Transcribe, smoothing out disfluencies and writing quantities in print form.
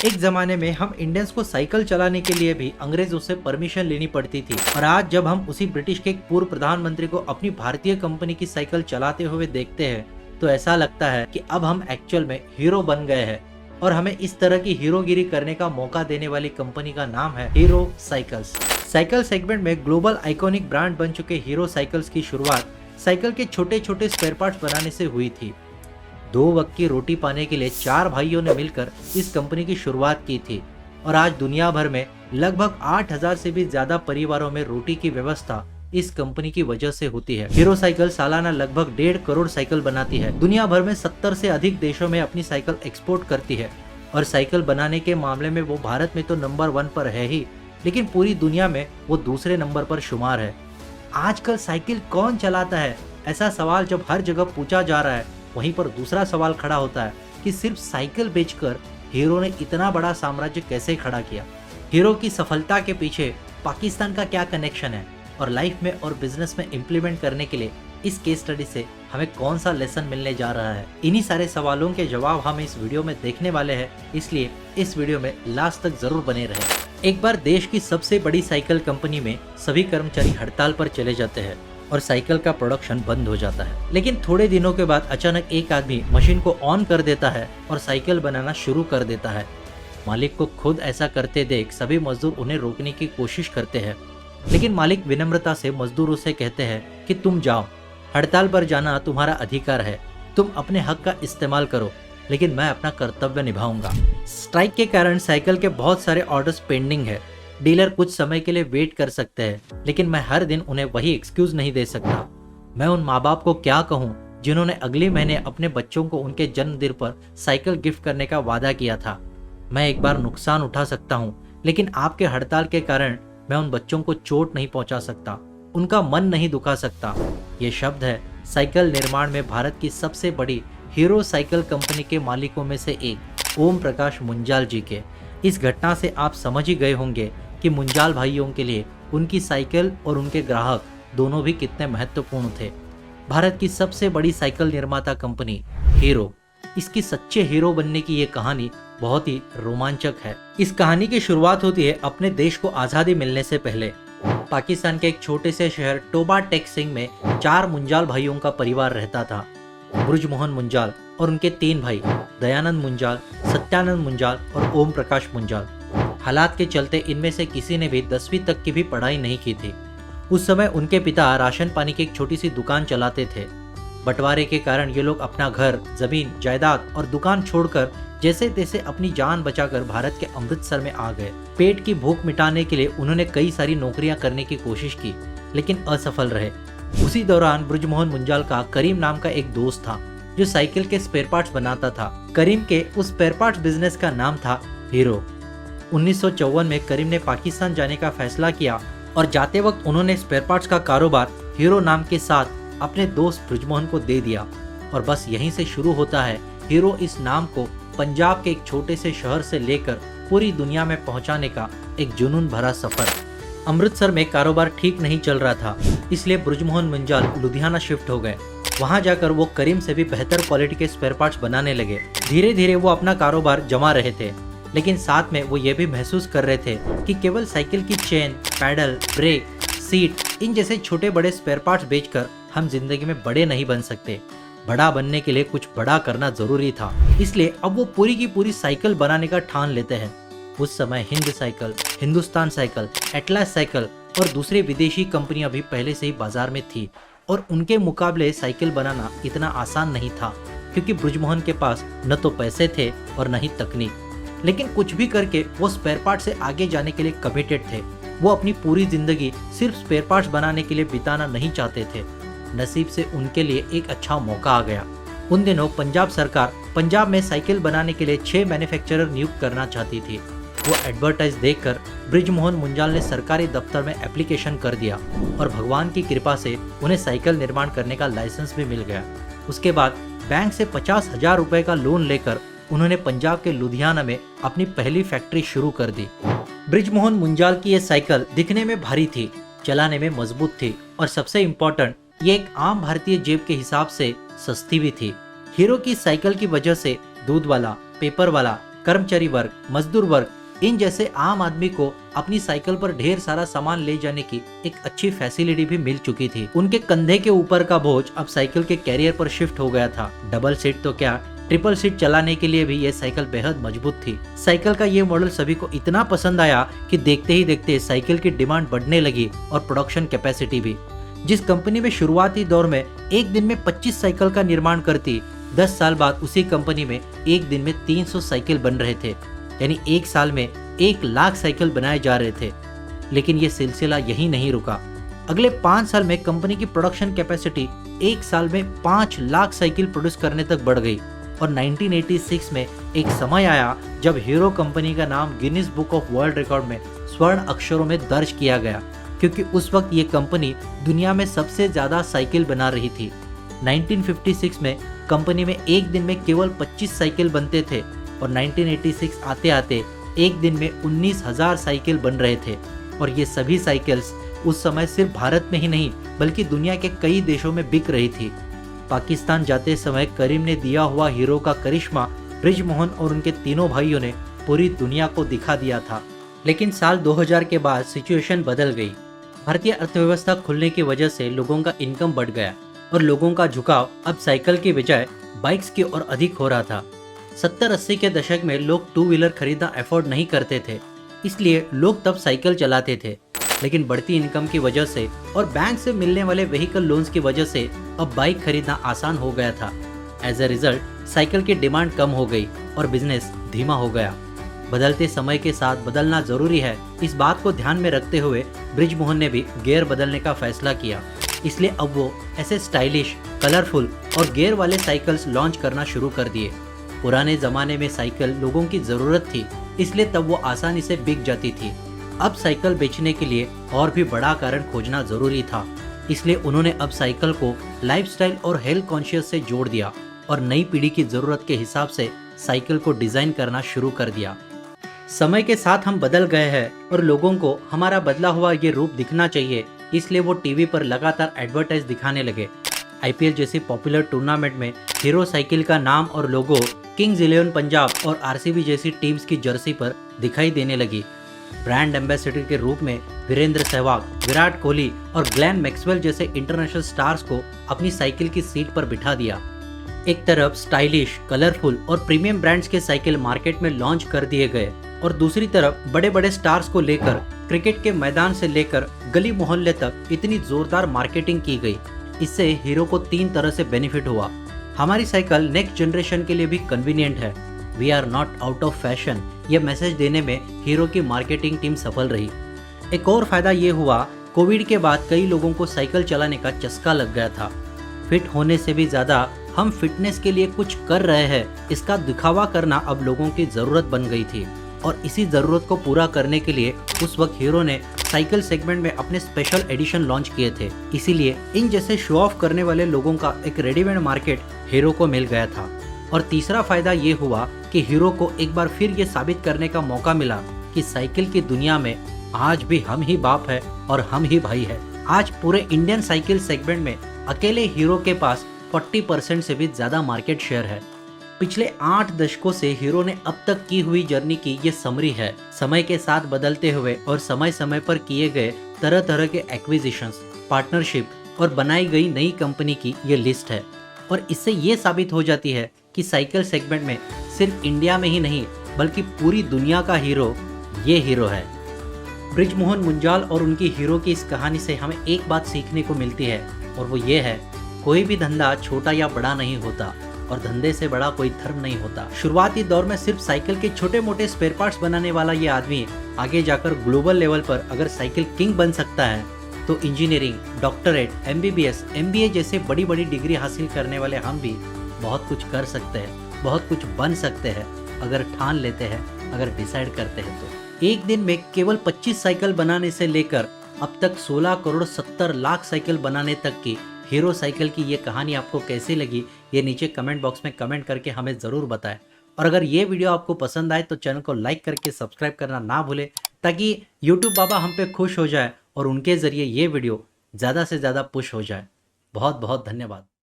एक जमाने में हम इंडियंस को साइकिल चलाने के लिए भी अंग्रेजों से परमिशन लेनी पड़ती थी, और आज जब हम उसी ब्रिटिश के एक पूर्व प्रधानमंत्री को अपनी भारतीय कंपनी की साइकिल चलाते हुए देखते हैं तो ऐसा लगता है कि अब हम एक्चुअल में हीरो बन गए हैं। और हमें इस तरह की हीरोगिरी करने का मौका देने वाली कंपनी का नाम है हीरो साइकिल्स। साइकिल सेगमेंट में ग्लोबल आइकॉनिक ब्रांड बन चुके हीरो साइकिल्स की शुरुआत साइकिल के छोटे छोटे स्पेयर पार्ट्स बनाने से हुई थी। 2 वक्त की रोटी पाने के लिए 4 भाइयों ने मिलकर इस कंपनी की शुरुआत की थी, और आज दुनिया भर में लगभग 8000 से भी ज्यादा परिवारों में रोटी की व्यवस्था इस कंपनी की वजह से होती है। हीरो साइकिल सालाना लगभग 1.5 करोड़ साइकिल बनाती है। दुनिया भर में 70 से अधिक देशों में अपनी साइकिल एक्सपोर्ट करती है, और साइकिल बनाने के मामले में वो भारत में तो नंबर 1 पर है ही, लेकिन पूरी दुनिया में वो दूसरे नंबर पर शुमार है। आजकल साइकिल कौन चलाता है, ऐसा सवाल जब हर जगह पूछा जा रहा है, वहीं पर दूसरा सवाल खड़ा होता है कि सिर्फ साइकिल बेचकर हीरो ने इतना बड़ा साम्राज्य कैसे खड़ा किया। हीरो की सफलता के पीछे पाकिस्तान का क्या कनेक्शन है, और लाइफ में और बिजनेस में इम्प्लीमेंट करने के लिए इस केस स्टडी से हमें कौन सा लेसन मिलने जा रहा है। इन्हीं सारे सवालों के जवाब हम इस वीडियो में देखने वाले हैं, इसलिए इस वीडियो में लास्ट तक जरूर बने रहें। एक बार देश की सबसे बड़ी साइकिल कंपनी में सभी कर्मचारी हड़ताल पर चले जाते हैं और साइकिल का प्रोडक्शन बंद हो जाता है। लेकिन थोड़े दिनों के बाद अचानक एक आदमी मशीन को ऑन कर देता है और साइकिल बनाना शुरू कर देता है। मालिक को खुद ऐसा करते देख सभी मजदूर उन्हें रोकने की कोशिश करते हैं, लेकिन मालिक विनम्रता से मजदूरों से कहते हैं कि तुम जाओ, हड़ताल पर जाना तुम्हारा अधिकार है, तुम अपने हक का इस्तेमाल करो, लेकिन मैं अपना कर्तव्य निभाऊंगा। स्ट्राइक के कारण साइकिल के बहुत सारे ऑर्डर्स पेंडिंग है। डीलर कुछ समय के लिए वेट कर सकते हैं, लेकिन मैं हर दिन उन्हें वही एक्सक्यूज नहीं दे सकता। मैं उन माँ बाप को क्या कहूँ जिन्होंने अगले महीने अपने बच्चों को उनके जन्मदिन पर साइकिल गिफ्ट करने का वादा किया था। मैं एक बार नुकसान उठा सकता हूँ, लेकिन आपके हड़ताल के कारण मैं उन बच्चों को चोट नहीं पहुंचा सकता, उनका मन नहीं दुखा सकता। ये शब्द है साइकिल निर्माण में भारत की सबसे बड़ी हीरो साइकिल कंपनी के मालिकों में से एक ओम प्रकाश मुंजाल जी के। इस घटना से आप समझ ही गए होंगे कि मुंजाल भाइयों के लिए उनकी साइकिल और उनके ग्राहक दोनों भी कितने महत्वपूर्ण थे। भारत की सबसे बड़ी साइकिल निर्माता कंपनी हीरो, इसकी सच्चे हीरो बनने की ये कहानी बहुत ही रोमांचक है। इस कहानी की शुरुआत होती है अपने देश को आज़ादी मिलने से पहले। पाकिस्तान के एक छोटे से शहर टोबा टेक सिंह में 4 मुंजाल भाइयों का परिवार रहता था। ब्रुजमोहन मुंजाल और उनके 3 भाई दयानंद मुंजाल, सत्यानंद मुंजाल और ओम प्रकाश मुंजाल। हालात के चलते इनमें से किसी ने भी 10वीं तक की भी पढ़ाई नहीं की थी। उस समय उनके पिता राशन पानी की एक छोटी सी दुकान चलाते थे। बंटवारे के कारण ये लोग अपना घर, जमीन, जायदाद और दुकान छोड़कर जैसे तैसे अपनी जान बचाकर भारत के अमृतसर में आ गए। पेट की भूख मिटाने के लिए उन्होंने कई सारी नौकरियां करने की कोशिश की, लेकिन असफल रहे। उसी दौरान ब्रुजमोहन मुंजाल का करीम नाम का एक दोस्त था जो साइकिल के स्पेयर पार्ट्स बनाता था। करीम के उस स्पेयर पार्ट्स बिजनेस का नाम था हीरो। 1954 में करीम ने पाकिस्तान जाने का फैसला किया, और जाते वक्त उन्होंने स्पेयर पार्ट्स का कारोबार हीरो नाम के साथ अपने दोस्त ब्रुजमोहन को दे दिया। और बस यहीं से शुरू होता है हीरो इस नाम को पंजाब के एक छोटे से शहर से लेकर पूरी दुनिया में पहुंचाने का एक जुनून भरा सफर। अमृतसर में कारोबार ठीक नहीं चल रहा था, इसलिए ब्रुजमोहन मुंजाल लुधियाना शिफ्ट हो गए। वहां जाकर वो करीम से भी बेहतर क्वालिटी के स्पेयर पार्ट्स बनाने लगे। धीरे धीरे वो अपना कारोबार जमा रहे थे, लेकिन साथ में वो ये भी महसूस कर रहे थे कि केवल साइकिल की चेन, पैडल, ब्रेक, सीट, इन जैसे छोटे बड़े स्पेयर पार्ट्स बेचकर हम जिंदगी में बड़े नहीं बन सकते। बड़ा बनने के लिए कुछ बड़ा करना जरूरी था। इसलिए अब वो पूरी की पूरी साइकिल बनाने का ठान लेते हैं। उस समय Hind cycle, Hindustan cycle, atlas cycle और दूसरी विदेशी कंपनियां भी पहले से ही बाजार में थी, और उनके मुकाबले साइकिल बनाना इतना आसान नहीं था, क्योंकि ब्रुजमोहन के पास न तो पैसे थे और न ही तकनीक। लेकिन कुछ भी करके वो स्पेयर पार्ट से आगे जाने के लिए कमिटेड थे। वो अपनी पूरी जिंदगी सिर्फ स्पेयर पार्ट्स बनाने के लिए बिताना नहीं चाहते थे। नसीब से उनके लिए एक अच्छा मौका आ गया। उन दिनों पंजाब सरकार पंजाब में साइकिल बनाने के लिए 6 मैन्युफैक्चरर नियुक्त करना चाहती थी। वो एडवर्टाइज देखकर ब्रिजमोहन मुंजाल ने सरकारी दफ्तर में एप्लीकेशन कर दिया, और भगवान की कृपा से उन्हें साइकिल निर्माण करने का लाइसेंस भी मिल गया। उसके बाद बैंक से 50,000 रुपए का लोन लेकर उन्होंने पंजाब के लुधियाना में अपनी पहली फैक्ट्री शुरू कर दी। ब्रिजमोहन मुंजाल की ये साइकिल दिखने में भारी थी, चलाने में मजबूत थी, और सबसे इम्पोर्टेंट ये एक आम भारतीय जेब के हिसाब से सस्ती भी थी। हीरो की साइकिल की वजह से दूध वाला, पेपर वाला, कर्मचारी वर्ग, मजदूर वर्ग, इन जैसे आम आदमी को अपनी साइकिल पर ढेर सारा सामान ले जाने की एक अच्छी फैसिलिटी भी मिल चुकी थी। उनके कंधे के ऊपर का बोझ अब साइकिल के कैरियर पर शिफ्ट हो गया था। डबल सीट तो क्या, ट्रिपल सीट चलाने के लिए भी ये साइकिल बेहद मजबूत थी। साइकिल का ये मॉडल सभी को इतना पसंद आया कि देखते ही देखते साइकिल की डिमांड बढ़ने लगी और प्रोडक्शन कैपेसिटी भी। जिस कंपनी में शुरुआती दौर में एक दिन में 25 साइकिल का निर्माण करती, 10 साल बाद उसी कंपनी में एक दिन में 300 साइकिल बन रहे थे, यानी एक साल में 1 लाख साइकिल बनाए जा रहे थे। लेकिन ये सिलसिला यहीं नहीं रुका। अगले 5 साल में कंपनी की प्रोडक्शन कैपेसिटी एक साल में 5 लाख साइकिल प्रोड्यूस करने तक बढ़ गई और 1986 में एक समय आया जब हीरो कंपनी का नाम Guinness book of world record में स्वर्ण अक्षरों में दर्ज किया गया, क्योंकि उस वक्त ये कंपनी दुनिया में सबसे ज्यादा साइकिल बना रही थी। 1956 में कंपनी में एक दिन में केवल 25 साइकिल बनते थे और 1986 आते आते एक दिन में 19,000 साइकिल बन रहे थे। और ये सभी साइकिल्स उस समय सिर्फ भारत में ही नहीं बल्कि दुनिया के कई देशों में बिक रही थी। पाकिस्तान जाते समय करीम ने दिया हुआ हीरो का करिश्मा ब्रिजमोहन और उनके तीनों भाइयों ने पूरी दुनिया को दिखा दिया था। लेकिन साल 2000 के बाद सिचुएशन बदल गई। भारतीय अर्थव्यवस्था खुलने की वजह से लोगों का इनकम बढ़ गया और लोगों का झुकाव अब साइकिल की बजाय बाइक्स की ओर अधिक हो रहा था। 70-80 के दशक में लोग 2 व्हीलर खरीदना अफोर्ड नहीं करते थे, इसलिए लोग तब साइकिल चलाते थे। लेकिन बढ़ती इनकम की वजह से और बैंक से मिलने वाले व्हीकल लोन्स की वजह से अब बाइक खरीदना आसान हो गया था। एज अ रिजल्ट साइकिल की डिमांड कम हो गई और बिजनेस धीमा हो गया। बदलते समय के साथ बदलना जरूरी है, इस बात को ध्यान में रखते हुए ब्रिजमोहन ने भी गियर बदलने का फैसला किया। इसलिए अब वो ऐसे स्टाइलिश, कलरफुल और गियर वाले साइकिल्स लॉन्च करना शुरू कर दिए। पुराने जमाने में साइकिल लोगों की जरूरत थी, इसलिए तब वो आसानी से बिक जाती थी। अब साइकिल बेचने के लिए और भी बड़ा कारण खोजना जरूरी था, इसलिए उन्होंने अब साइकिल को लाइफस्टाइल और हेल्थ कॉन्शियस से जोड़ दिया और नई पीढ़ी की जरूरत के हिसाब से साइकिल को डिजाइन करना शुरू कर दिया। समय के साथ हम बदल गए हैं और लोगों को हमारा बदला हुआ ये रूप दिखना चाहिए, इसलिए वो टीवी पर लगातार एडवर्टाइज दिखाने लगे। आईपीएल जैसी पॉपुलर टूर्नामेंट में हीरो साइकिल का नाम और लोगो किंग्स 11 पंजाब और आरसीबी जैसी टीम्स की जर्सी पर दिखाई देने लगी। ब्रांड एम्बेसडर के रूप में वीरेंद्र सहवाग, विराट कोहली और ग्लेन मैक्सवेल जैसे इंटरनेशनल स्टार्स को अपनी साइकिल की सीट पर बिठा दिया। एक तरफ स्टाइलिश, कलरफुल और प्रीमियम ब्रांड्स के साइकिल मार्केट में लॉन्च कर दिए गए और दूसरी तरफ बड़े बड़े स्टार्स को लेकर क्रिकेट के मैदान से लेकर गली मोहल्ले तक इतनी जोरदार मार्केटिंग की गई। इससे हीरो को 3 तरह से बेनिफिट हुआ। हमारी साइकिल नेक्स्ट जनरेशन के लिए भी कन्वीनियंट है, we are not out of fashion, यह मैसेज देने में हीरो की मार्केटिंग टीम सफल रही। एक और फायदा ये हुआ, कोविड के बाद कई लोगों को साइकिल चलाने का चस्का लग गया था। फिट होने से भी ज्यादा हम फिटनेस के लिए कुछ कर रहे हैं, इसका दिखावा करना अब लोगों की जरूरत बन गई थी और इसी जरूरत को पूरा करने के लिए उस वक्त हीरो ने साइकिल सेगमेंट में अपने स्पेशल एडिशन लॉन्च किए थे। इसीलिए इन जैसे शो ऑफ करने वाले लोगों का एक रेडीमेड मार्केट हीरो को मिल गया था। और तीसरा फायदा ये हुआ कि हीरो को एक बार फिर ये साबित करने का मौका मिला कि साइकिल की दुनिया में आज भी हम ही बाप है और हम ही भाई है। आज पूरे इंडियन साइकिल सेगमेंट में अकेले हीरो के पास 40% से भी ज्यादा मार्केट शेयर है। पिछले 8 दशकों से हीरो ने अब तक की हुई जर्नी की ये समरी है। समय के साथ बदलते हुए और समय समय पर किए गए तरह तरह के एक्विजिशंस, पार्टनरशिप और बनाई गई नई कंपनी की ये लिस्ट है। और इससे ये साबित हो जाती है कि साइकिल सेगमेंट में सिर्फ इंडिया में ही नहीं बल्कि पूरी दुनिया का हीरो ये हीरो है। ब्रिजमोहन मुंजाल और उनकी हीरो की इस कहानी से हमें एक बात सीखने को मिलती है और वो ये है, कोई भी धंधा छोटा या बड़ा नहीं होता और धंधे से बड़ा कोई धर्म नहीं होता। शुरुआती दौर में सिर्फ साइकिल के छोटे मोटे स्पेयर पार्ट्स बनाने वाला ये आदमी आगे जाकर ग्लोबल लेवल पर अगर साइकिल किंग बन सकता है तो इंजीनियरिंग, डॉक्टरेट, एमबीबीएस, एमबीए जैसे बड़ी बड़ी डिग्री हासिल करने वाले हम भी बहुत कुछ कर सकते हैं, बहुत कुछ बन सकते हैं अगर ठान लेते हैं, अगर डिसाइड करते हैं तो। एक दिन में केवल 25 साइकिल बनाने से लेकर अब तक 16 करोड़ 70 लाख साइकिल बनाने तक की हीरो साइकिल की ये कहानी आपको कैसी लगी, ये नीचे कमेंट बॉक्स में कमेंट करके हमें ज़रूर बताएं। और अगर ये वीडियो आपको पसंद आए तो चैनल को लाइक करके सब्सक्राइब करना ना भूलें, ताकि यूट्यूब बाबा हम पे खुश हो जाए और उनके ज़रिए ये वीडियो ज़्यादा से ज़्यादा पुश हो जाए। बहुत बहुत धन्यवाद।